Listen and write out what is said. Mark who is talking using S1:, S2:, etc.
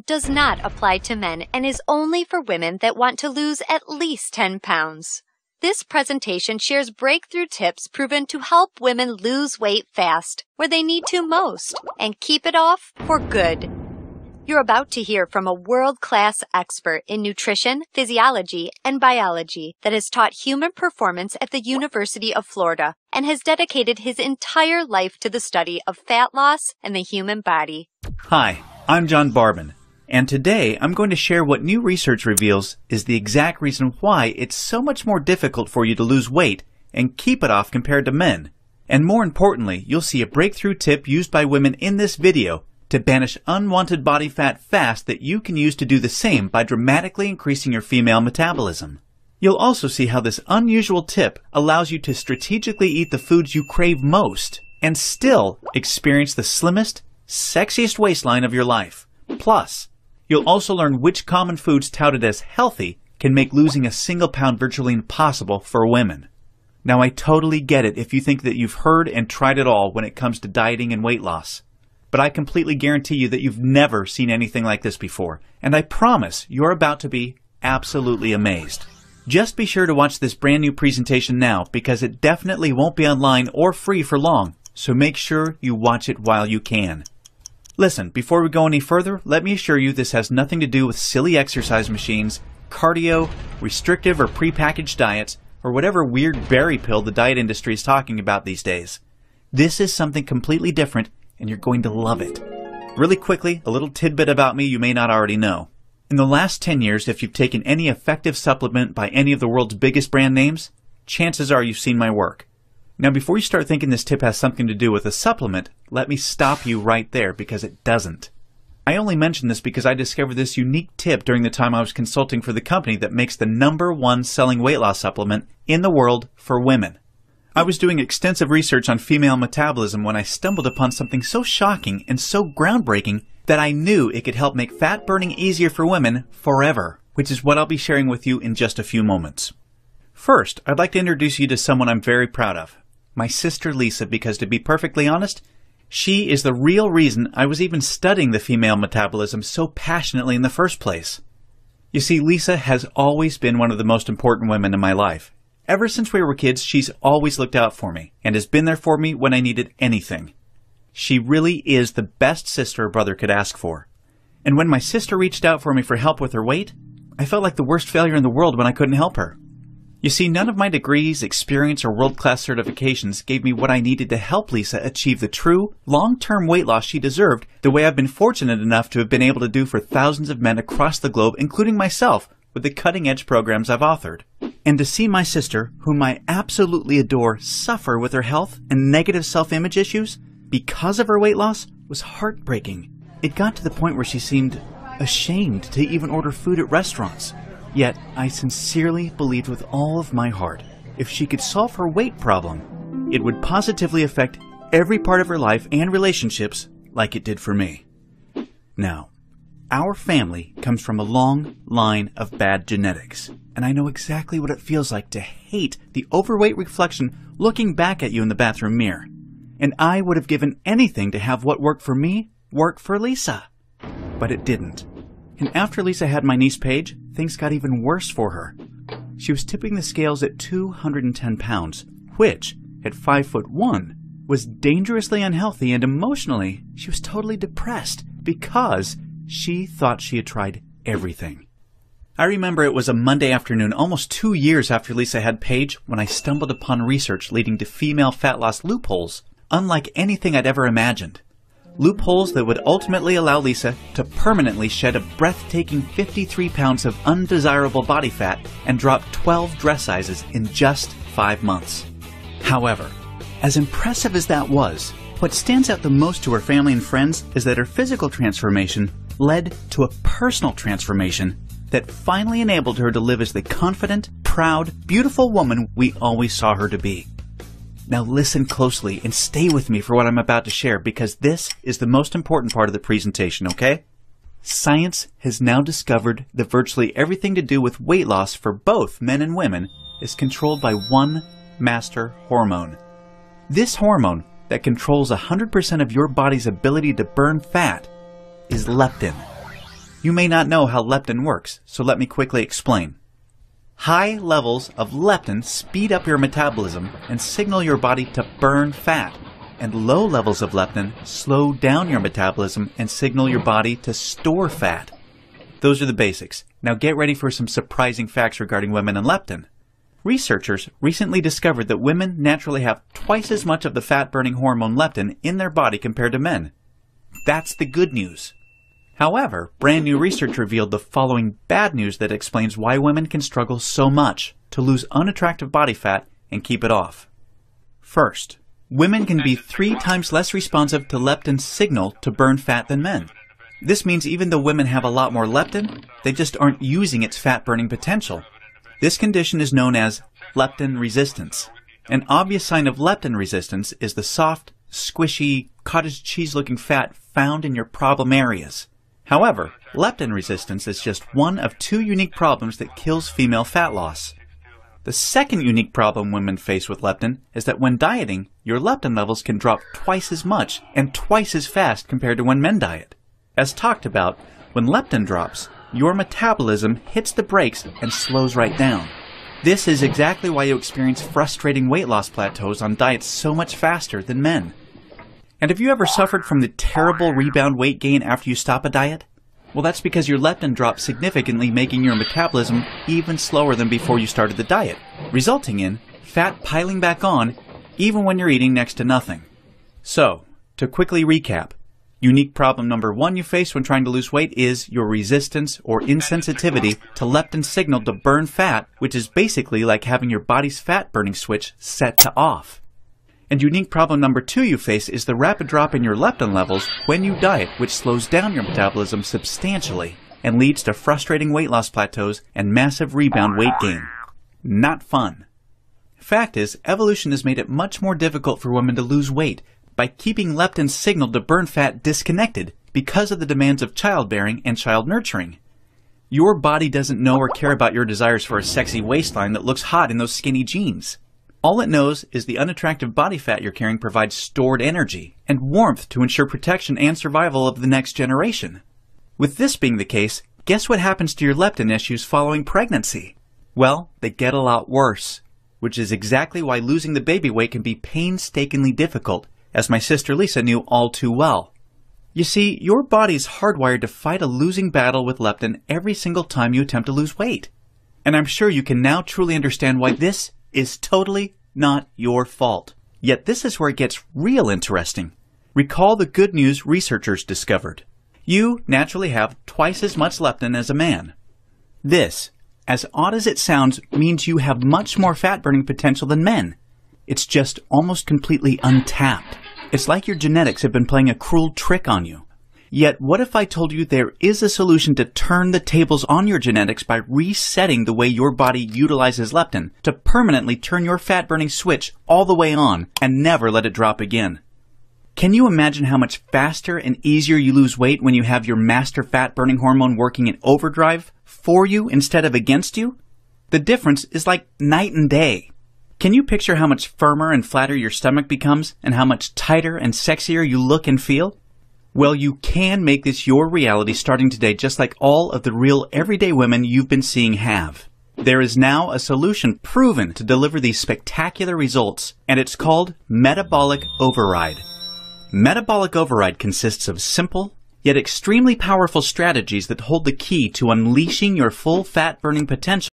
S1: does not apply to men and is only for women that want to lose at least 10 pounds. This presentation shares breakthrough tips proven to help women lose weight fast, where they need to most, and keep it off for good. You're about to hear from a world-class expert in nutrition, physiology, and biology that has taught human performance at the University of Florida and has dedicated his entire life to the study of fat loss and the human body.
S2: Hi, I'm John Barban, and today I'm going to share what new research reveals is the exact reason why it's so much more difficult for you to lose weight and keep it off compared to men. And more importantly, you'll see a breakthrough tip used by women in this video to banish unwanted body fat fast that you can use to do the same by dramatically increasing your female metabolism. You'll also see how this unusual tip allows you to strategically eat the foods you crave most and still experience the slimmest, sexiest waistline of your life. Plus, you'll also learn which common foods touted as healthy can make losing a single pound virtually impossible for women. Now, I totally get it if you think that you've heard and tried it all when it comes to dieting and weight loss. But I completely guarantee you that you've never seen anything like this before, and I promise you're about to be absolutely amazed. Just be sure to watch this brand new presentation now because it definitely won't be online or free for long, so make sure you watch it while you can. Listen, before we go any further, let me assure you this has nothing to do with silly exercise machines, cardio, restrictive or prepackaged diets, or whatever weird berry pill the diet industry is talking about these days. This is something completely different, and you're going to love it. Really quickly, a little tidbit about me you may not already know. In the last 10 years, if you've taken any effective supplement by any of the world's biggest brand names, chances are you've seen my work. Now, before you start thinking this tip has something to do with a supplement, let me stop you right there because it doesn't. I only mention this because I discovered this unique tip during the time I was consulting for the company that makes the #1 selling weight loss supplement in the world for women. I was doing extensive research on female metabolism when I stumbled upon something so shocking and so groundbreaking that I knew it could help make fat burning easier for women forever, which is what I'll be sharing with you in just a few moments. First, I'd like to introduce you to someone I'm very proud of, my sister Lisa, because to be perfectly honest, she is the real reason I was even studying the female metabolism so passionately in the first place. You see, Lisa has always been one of the most important women in my life. Ever since we were kids, she's always looked out for me and has been there for me when I needed anything. She really is the best sister a brother could ask for. And when my sister reached out for me for help with her weight, I felt like the worst failure in the world when I couldn't help her. You see, none of my degrees, experience, or world-class certifications gave me what I needed to help Lisa achieve the true, long-term weight loss she deserved the way I've been fortunate enough to have been able to do for thousands of men across the globe, including myself, with the cutting-edge programs I've authored. And to see my sister, whom I absolutely adore, suffer with her health and negative self-image issues because of her weight loss was heartbreaking. It got to the point where she seemed ashamed to even order food at restaurants. Yet, I sincerely believed with all of my heart, if she could solve her weight problem, it would positively affect every part of her life and relationships like it did for me. Now, our family comes from a long line of bad genetics, and I know exactly what it feels like to hate the overweight reflection looking back at you in the bathroom mirror. And I would have given anything to have what worked for me work for Lisa. But it didn't. And after Lisa had my niece Paige, things got even worse for her. She was tipping the scales at 210 pounds, which, at 5'1", was dangerously unhealthy, and emotionally, she was totally depressed because she thought she had tried everything. I remember it was a Monday afternoon, almost 2 years after Lisa had Paige, when I stumbled upon research leading to female fat loss loopholes unlike anything I'd ever imagined. Loopholes that would ultimately allow Lisa to permanently shed a breathtaking 53 pounds of undesirable body fat and drop 12 dress sizes in just 5 months. However, as impressive as that was, what stands out the most to her family and friends is that her physical transformation led to a personal transformation that finally enabled her to live as the confident, proud, beautiful woman we always saw her to be. Now listen closely and stay with me for what I'm about to share, because this is the most important part of the presentation, okay? Science has now discovered that virtually everything to do with weight loss for both men and women is controlled by one master hormone. This hormone that controls 100% of your body's ability to burn fat is leptin. You may not know how leptin works, so let me quickly explain. High levels of leptin speed up your metabolism and signal your body to burn fat, and low levels of leptin slow down your metabolism and signal your body to store fat. Those are the basics. Now get ready for some surprising facts regarding women and leptin. Researchers recently discovered that women naturally have twice as much of the fat-burning hormone leptin in their body compared to men. That's the good news. However, brand new research revealed the following bad news that explains why women can struggle so much to lose unattractive body fat and keep it off. First, women can be 3 times less responsive to leptin's signal to burn fat than men. This means even though women have a lot more leptin, they just aren't using its fat-burning potential. This condition is known as leptin resistance. An obvious sign of leptin resistance is the soft, squishy, cottage cheese-looking fat found in your problem areas. However, leptin resistance is just one of 2 unique problems that kills female fat loss. The second unique problem women face with leptin is that when dieting, your leptin levels can drop twice as much and twice as fast compared to when men diet. As talked about, when leptin drops, your metabolism hits the brakes and slows right down. This is exactly why you experience frustrating weight loss plateaus on diets so much faster than men. And have you ever suffered from the terrible rebound weight gain after you stop a diet? Well, that's because your leptin drops significantly, making your metabolism even slower than before you started the diet, resulting in fat piling back on even when you're eating next to nothing. So, to quickly recap, unique problem number 1 you face when trying to lose weight is your resistance or insensitivity to leptin signal to burn fat, which is basically like having your body's fat-burning switch set to off. And unique problem number 2 you face is the rapid drop in your leptin levels when you diet, which slows down your metabolism substantially and leads to frustrating weight loss plateaus and massive rebound weight gain. Not fun. Fact is, evolution has made it much more difficult for women to lose weight by keeping leptin's signal to burn fat disconnected because of the demands of childbearing and child nurturing. Your body doesn't know or care about your desires for a sexy waistline that looks hot in those skinny jeans. All it knows is the unattractive body fat you're carrying provides stored energy and warmth to ensure protection and survival of the next generation. With this being the case, guess what happens to your leptin issues following pregnancy? Well, they get a lot worse, which is exactly why losing the baby weight can be painstakingly difficult, as my sister Lisa knew all too well. You see, your body's hardwired to fight a losing battle with leptin every single time you attempt to lose weight. And I'm sure you can now truly understand why this is totally not your fault. Yet this is where it gets real interesting. Recall the good news researchers discovered. You naturally have twice as much leptin as a man. This, as odd as it sounds, means you have much more fat-burning potential than men. It's just almost completely untapped. It's like your genetics have been playing a cruel trick on you. Yet, what if I told you there is a solution to turn the tables on your genetics by resetting the way your body utilizes leptin to permanently turn your fat-burning switch all the way on and never let it drop again? Can you imagine how much faster and easier you lose weight when you have your master fat-burning hormone working in overdrive for you instead of against you? The difference is like night and day. Can you picture how much firmer and flatter your stomach becomes and how much tighter and sexier you look and feel? Well, you can make this your reality starting today, just like all of the real everyday women you've been seeing have. There is now a solution proven to deliver these spectacular results, and it's called Metabolic Override. Metabolic Override consists of simple, yet extremely powerful strategies that hold the key to unleashing your full fat-burning potential